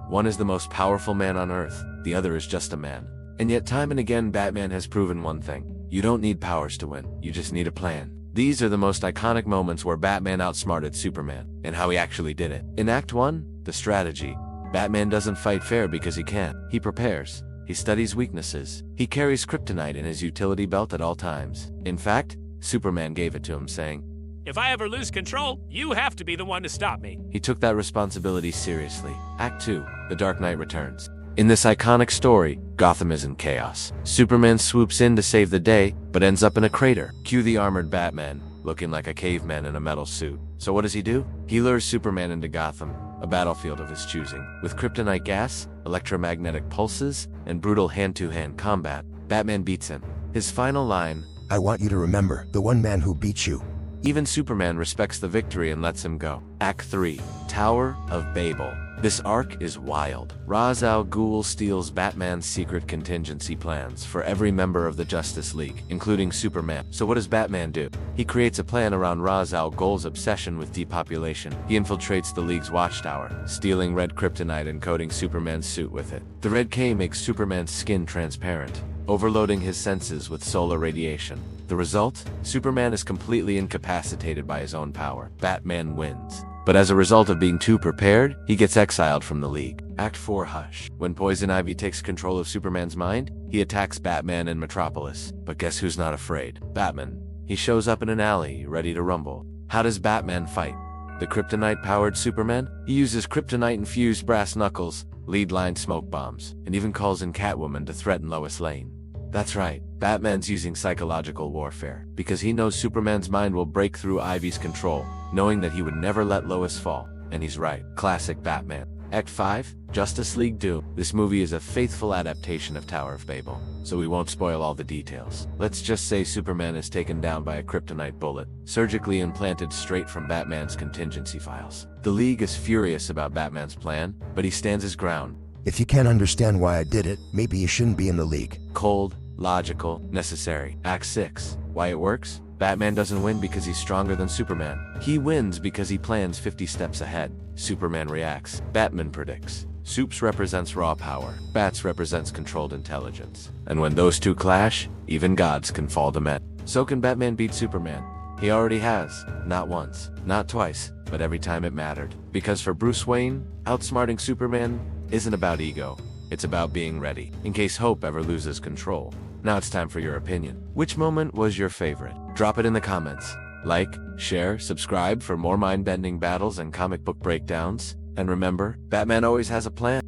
One is the most powerful man on Earth, the other is just a man. And yet time and again Batman has proven one thing. You don't need powers to win, you just need a plan. These are the most iconic moments where Batman outsmarted Superman, and how he actually did it. In Act 1, the strategy. Batman doesn't fight fair because he can't. He prepares. He studies weaknesses. He carries kryptonite in his utility belt at all times. In fact, Superman gave it to him, saying, "If I ever lose control, you have to be the one to stop me." He took that responsibility seriously. Act 2, The Dark Knight Returns. In this iconic story, Gotham is in chaos. Superman swoops in to save the day, but ends up in a crater. Cue the armored Batman, looking like a caveman in a metal suit. So what does he do? He lures Superman into Gotham, a battlefield of his choosing. With kryptonite gas, electromagnetic pulses, and brutal hand-to-hand combat, Batman beats him. His final line, "I want you to remember, the one man who beat you." Even Superman respects the victory and lets him go. Act 3, Tower of Babel. This arc is wild. Ra's al Ghul steals Batman's secret contingency plans for every member of the Justice League, including Superman. So what does Batman do? He creates a plan around Ra's al Ghul's obsession with depopulation. He infiltrates the League's watchtower, stealing red kryptonite and coating Superman's suit with it. The red K makes Superman's skin transparent, overloading his senses with solar radiation. The result? Superman is completely incapacitated by his own power. Batman wins. But as a result of being too prepared, he gets exiled from the League. Act 4, Hush. When Poison Ivy takes control of Superman's mind, he attacks Batman and Metropolis. But guess who's not afraid? Batman. He shows up in an alley, ready to rumble. How does Batman fight? The kryptonite-powered Superman? He uses kryptonite-infused brass knuckles, lead-lined smoke bombs, and even calls in Catwoman to threaten Lois Lane. That's right, Batman's using psychological warfare, because he knows Superman's mind will break through Ivy's control, knowing that he would never let Lois fall. And he's right. Classic Batman. Act 5, Justice League Doom. This movie is a faithful adaptation of Tower of Babel, so we won't spoil all the details. Let's just say Superman is taken down by a kryptonite bullet, surgically implanted straight from Batman's contingency files. The League is furious about Batman's plan, but he stands his ground. "If you can't understand why I did it, maybe you shouldn't be in the League." Cold, logical, necessary. Act 6, why it works? Batman doesn't win because he's stronger than Superman. He wins because he plans 50 steps ahead. Superman reacts. Batman predicts. Supes represents raw power. Bats represents controlled intelligence. And when those two clash, even gods can fall to men. So can Batman beat Superman? He already has. Not once, not twice, but every time it mattered. Because for Bruce Wayne, outsmarting Superman isn't about ego. It's about being ready, in case Hope ever loses control. Now it's time for your opinion. Which moment was your favorite? Drop it in the comments. Like, share, subscribe for more mind-bending battles and comic book breakdowns. And remember, Batman always has a plan.